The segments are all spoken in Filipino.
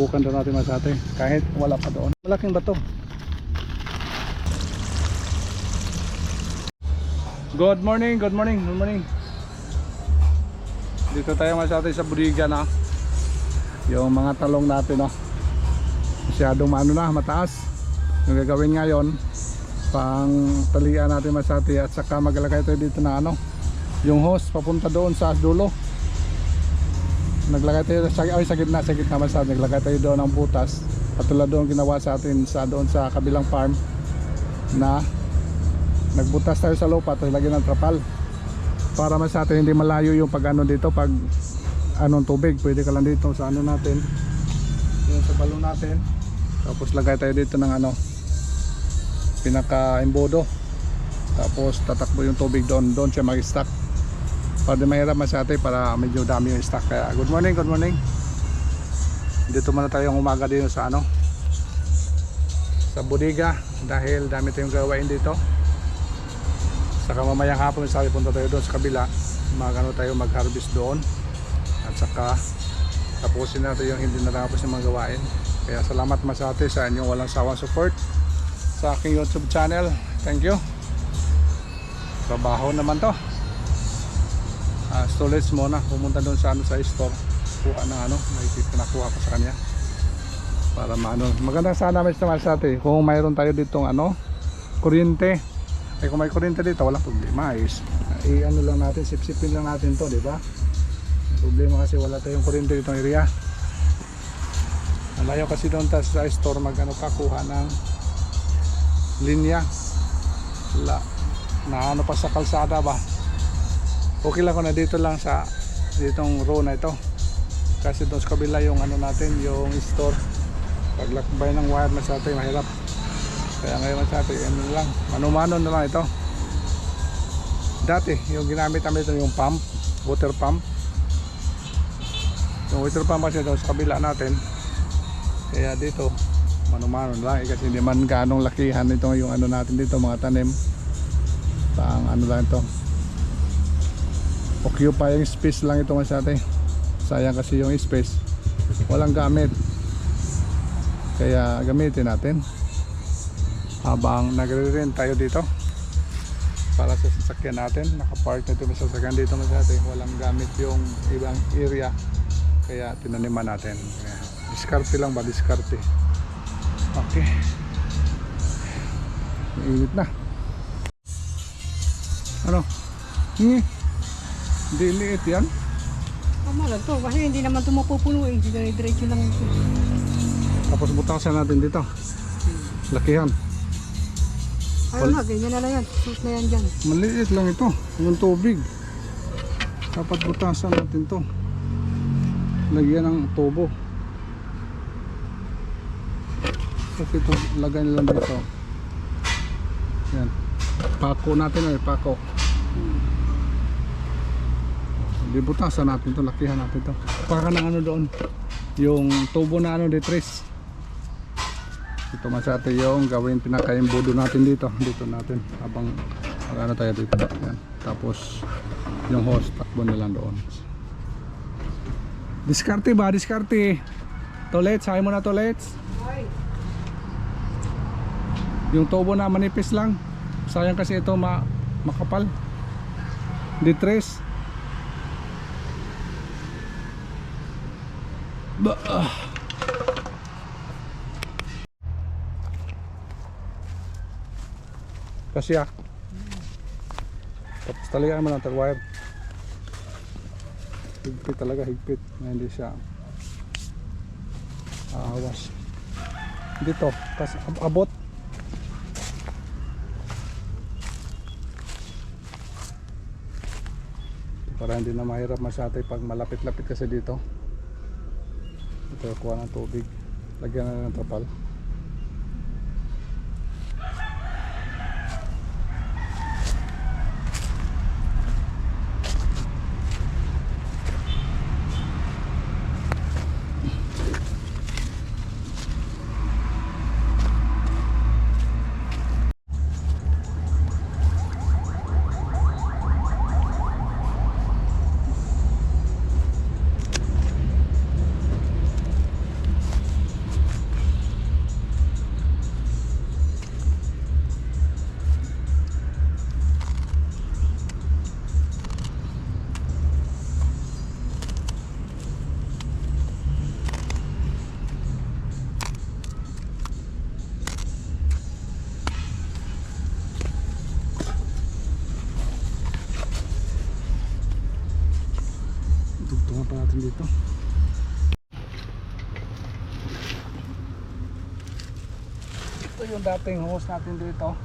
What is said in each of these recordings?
subukan daw natin masate kahit wala pa doon. Malaking bato. Good morning, good morning, good morning. Dito tayo masate sa Budiga na. Yung mga talong natin, no, masyadong mataas. Yung gagawin ngayon, pang talian natin masate at saka maglalagay tayo dito na yung hose papunta doon sa dulo. Naglagay tayo sa gitna masate, naglagay tayo doon ng butas at tulad doon ginawa sa atin doon sa kabilang farm na nagbutas tayo sa lupa at lagyan ng trapal para masate hindi malayo yung pag dito, pag tubig. Pwede ka lang dito sa natin, yun sa balon natin, tapos lagay tayo dito ng pinaka embodo, tapos tatakbo yung tubig doon siya mag-stack para di mahirap masate, para medyo dami yung stack. Kaya good morning, good morning. Dito muna tayong umaga dito sa sa Budiga dahil dami tayong gawain dito. Saka mamayang hapon sabi punta tayo doon sa kabila, tayo mag-harvest doon at saka tapusin natin yung hindi natapos ng mga gawain. Kaya salamat masate sa inyong walang sawang support sa aking YouTube channel. Thank you. Trabaho naman to. Storage muna, pumunta doon sa sa store, kuha ng may pinakuha ko sa kanya para maganda sana masate kung mayroon tayo ditong kuryente. Kung may kuryente dito walang problema, lang natin, sipsipin lang natin to, di ba? Problema kasi wala tayong kuryente ditong area. Malayo kasi doon sa store kakuha ng linya na pa sa kalsada ba. Okay lang kung na dito lang sa ditong row na ito, kasi doon sa kabila yung natin, yung store, paglakbay ng wire masate mahirap. Kaya ngayon masate lang, mano-mano na lang ito. Dati yung ginamit namin ito yung pump, water pump. Yung water pump kasi doon sa kabila natin, kaya dito mano-mano lang kasi hindi man ganong lakihan ito yung natin dito, mga tanim pang lang ito, occupying space lang ito masate. Sayang kasi yung space, walang gamit, kaya gamitin natin habang nagre-rent tayo dito para sa sasakyan natin. Nakapark na ito sa sasakyan dito masate, walang gamit yung ibang area, kaya tinaniman natin. Kaya diskarte lang ba, diskarte. Okay, mainit na. Hindi liit yan. Tama lang to, kasi hindi naman ito mapupuno, diretso lang ito. Tapos butasan natin dito, lakihan. Ayun ganyan na lang yan, suit na yan dyan. Maliit lang ito, yung tubig. Dapat butasan natin to, lagyan ng tubo. Kasi ito, lagay nilang dito. Yan, pako natin pako. Hindi, butasan natin to, lakihan natin to. Para ng doon, yung tubo na detres. Ito masate yung gawin pinaka-embodo natin dito natin habang tayo dito. Yan. Tapos yung hose takbo na lang doon. Diskarte ba? Diskarte. Tolets, hay mo na tolets. Yung tubo na manipis lang. Sayang kasi ito makapal. Detres. Kasi tapos talaga naman ang wire. Higpit talaga, higpit na hindi siya awas dito, kasi abot. Para hindi na mahirap masyate pag malapit-lapit kasi dito. Ito kuha ng tubig, lagyan na ng trapal. dito. Ito yung dating hose natin dito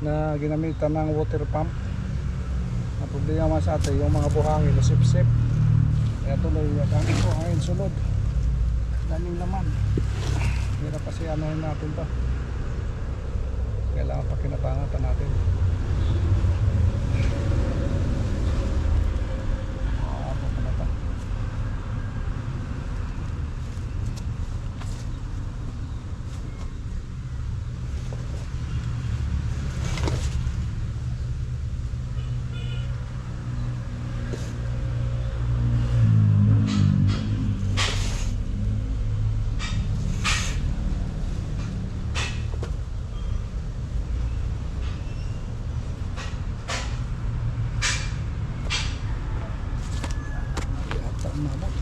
na ginamitan ng water pump. Ang problema sa atin yung mga buhangin na sip-sip, kaya tuloy yung daming buhangin sunod, daming laman. Hirap kasi anuhin natin to, kailangan pakinabangatan natin. Ano pa na to? Yata umabot.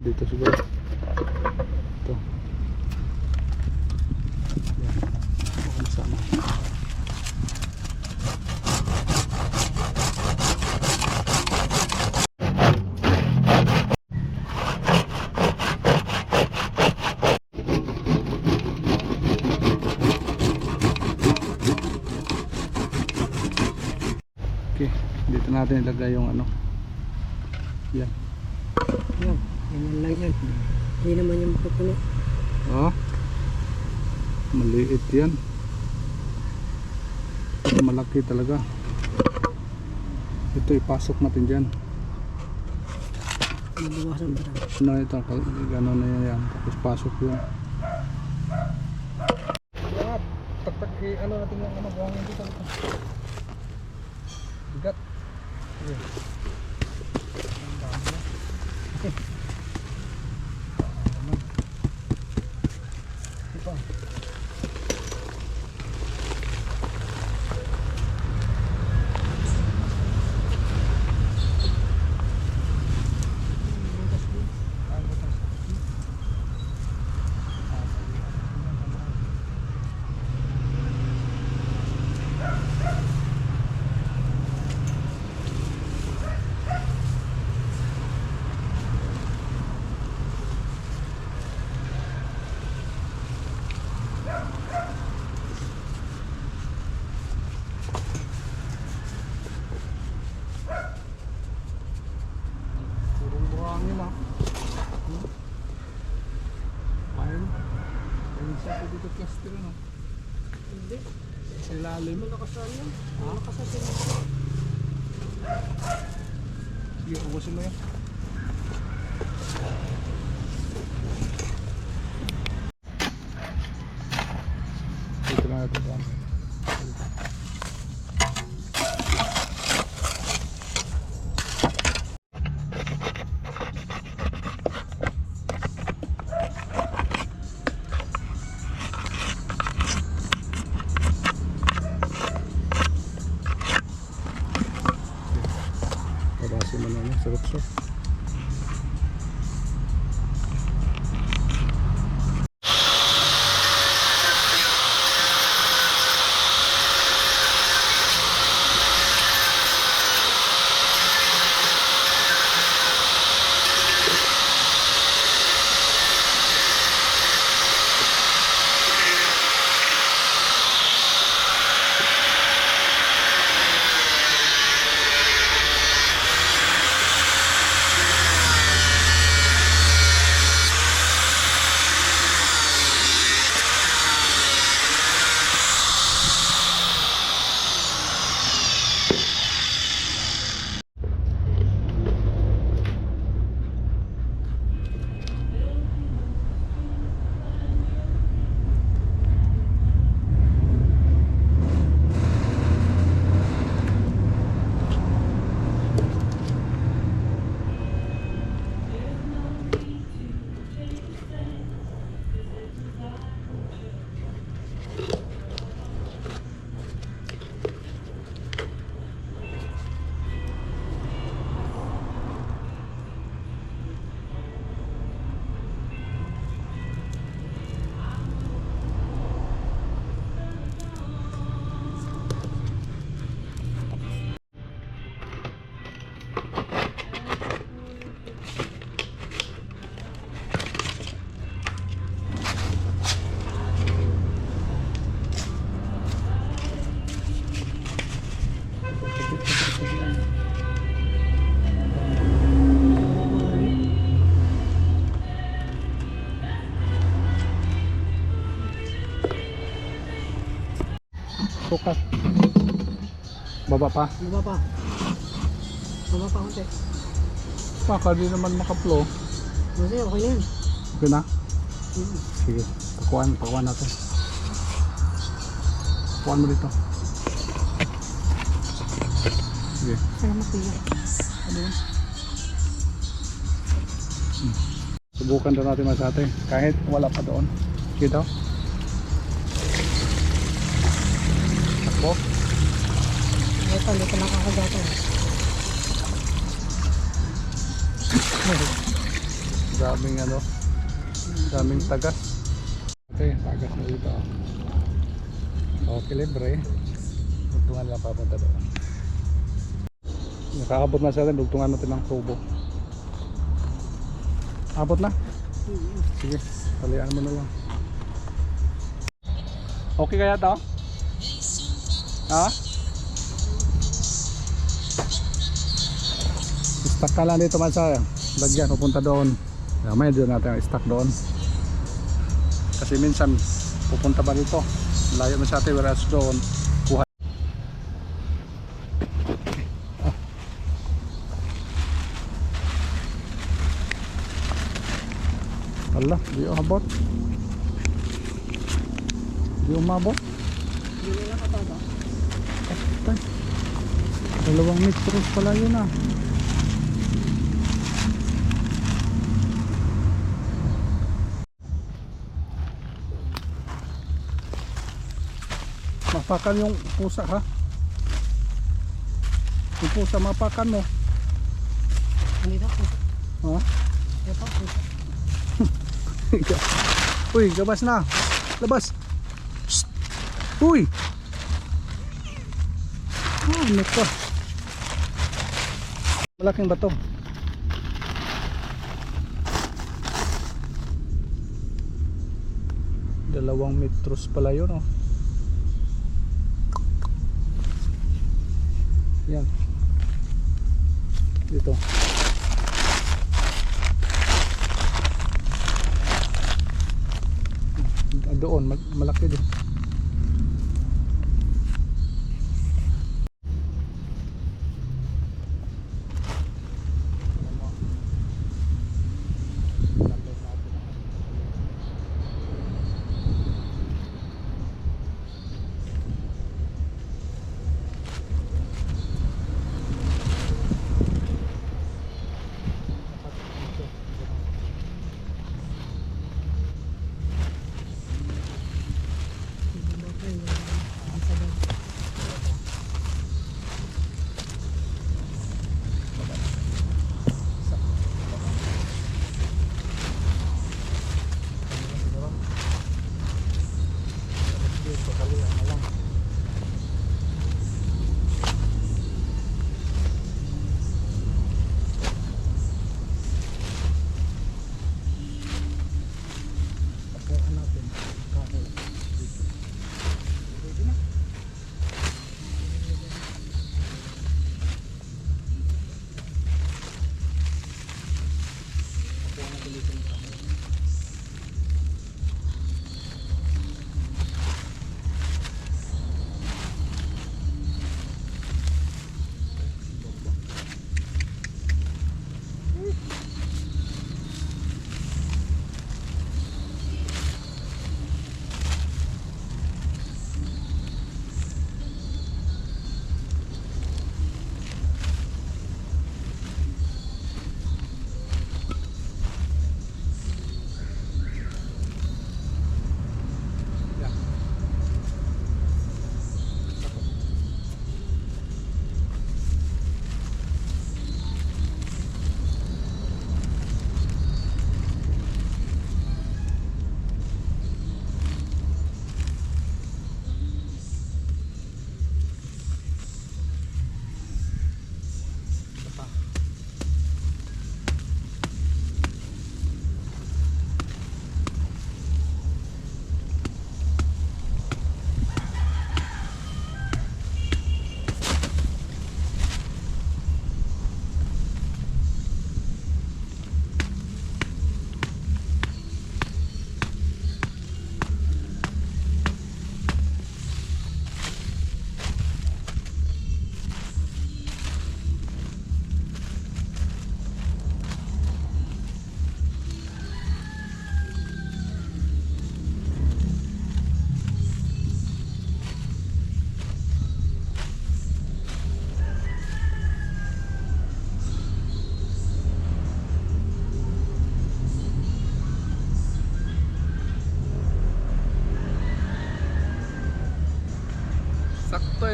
Dito siguro. Ito. Yan. Baka masama. Okay, dito natin ilagay yung ano. Yan. Yan, ganyan lang yan. Hindi naman yung pupuno. Oh. Maliit yan. Ito malaki talaga. Ito ipasok natin dyan. Mabawasan pa lang. Ano ito, gano'n na yan. Tapos pasok yun. Yan, tagtag ano natin yung ano, buhangin dito. Bigat. Yan. Ang dami na. Ito. Purong buhangin ah. Ayun. Ayun siya po dito cluster no. Hindi. Sa ilalim. Malakasan yan. Ha? Malakasan yan. Sige, ubusin mo yan. Dito lang natin ito. Tabasin mo na niya sa rutso. Sukat. Baba pa. Baba pa. Baba pa konti. Baka di naman makaplo. Kasi okay na yun. Okay na? Mm. Sige. Pakuan natin. Pakuan mo dito. Sige. Salamat kuya. Ano yun? Subukan daw natin masate. Kahit wala pa doon. Sige daw. Takbo. Ito, hindi ko nakakagato. Daming ano. Daming tagas. Okay, tagas na dito. Okay, libre. Dugtungan lang papunta doon. Nakakabot na sa atin. Dugtungan natin ng tubo. Abot na? Sige, talian mo na lang. Okay kaya to? Ha? Stack ka lang dito man sa lagyan, pupunta doon. May doon natin ang stack doon. Kasi minsan pupunta pa dito. Layo mo sa atin, whereas doon kuha. Ala, di umabot. Di umabot. Hindi nila nakataba. Ay, 2 metros pala yun ah. Mapakan yung pusa ha. Yung pusa mapakan mo. Hindi na po. Ha? Ito po. Uy, labas na. Labas. Psst. Uy. Ano to? Malaking bato. Dalawang metros pala yun oh. Yan. Dito. Doon, malaki din.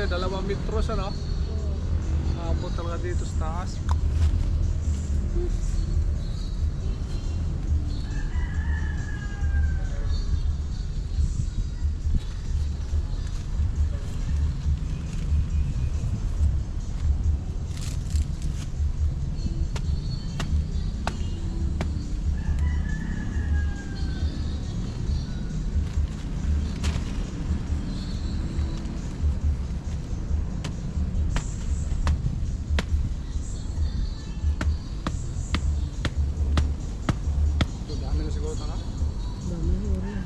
tayo, 2 metros ano? Abot talaga dito sa taas. Dami na siguro ito na. Dami siguro yan.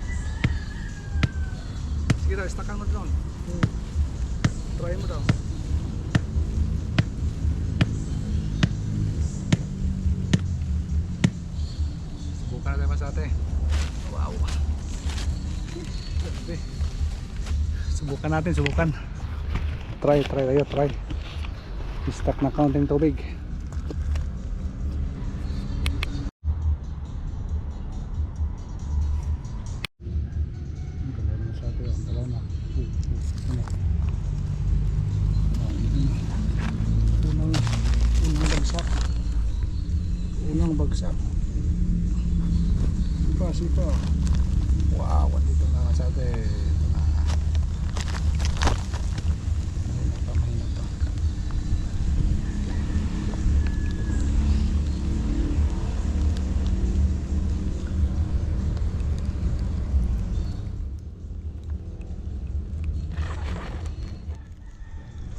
Sige daw, stakan mo doon. Try mo daw. Subukan natin mas ate. Wow. Grabe. Subukan natin, subukan. Try tayo, try. Stuck na kaunting tubig. Unang bagsak. Sipa. Wow, dito na sa atin. Mahina pa.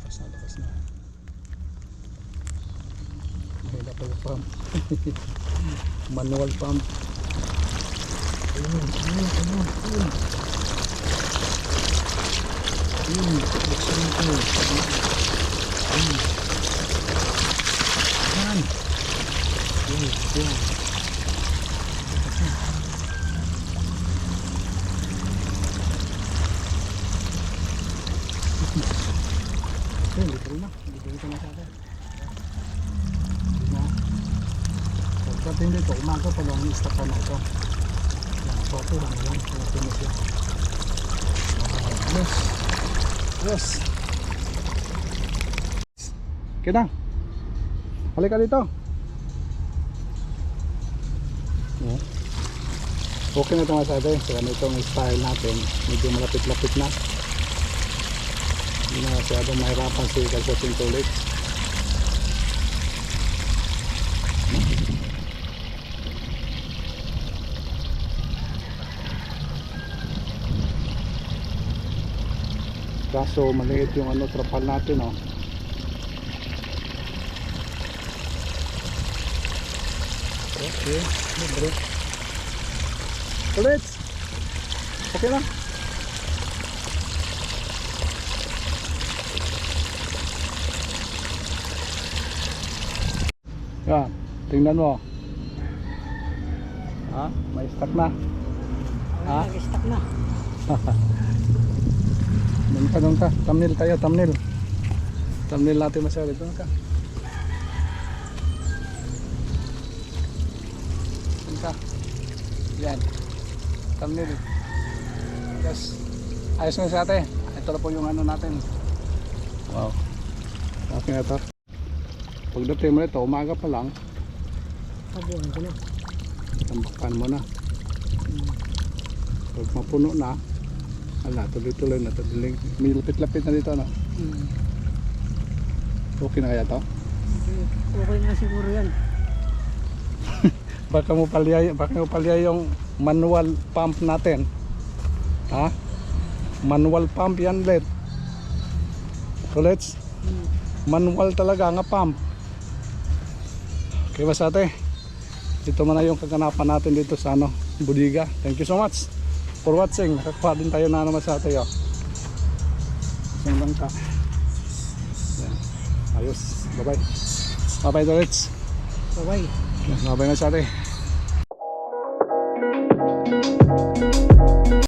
Lakas na. Mahina pa yung pump. Manual pump. Ayun. Buksan ito. Yan. Dito na sa atin. Pagdating dito, umaga pa lang i-stop pa na ito. Photo lang lang, pinis yan. Yes. Kita. Halika dito. Okay na ito nga sa atin. Kaya itong style natin, medyo malapit-lapit na. Hindi na masyadong mahirapan si Kalsasin ulit. Kaso maliit yung trapal natin Okay, libre. Ulit. Okay lang. Yan, tingnan mo. May stuck na. Nag-stuck na. Doon ka. Thumbnail tayo, thumbnail. Thumbnail natin masyari. Doon ka. Doon ka. Yan. Thumbnail. Yes. Ayos nga sa ate. Ito na po yung natin. Wow. Okay na ito. Pagdating mo ito, umaga pa lang. Tabuhan ko na. Tambakan mo na. Pag mapuno na, tuloy-tuloy na ito. May lapit-lapit na dito, Okay na kaya ito? Okay na siguro yan. Baka mo palya yung manual pump natin. Manual pump yan ulit. Ulit. Manual talaga nga pump. Okay ba sa ate? Ito man na yung kaganapan natin dito sa Budiga. Thank you so much for watching. Nakakuha din tayo na naman sa ate. Isang lang ka. Yan. Ayos. Bye bye. Bye bye Dorits. Bye-bye. Bye bye na sa ate.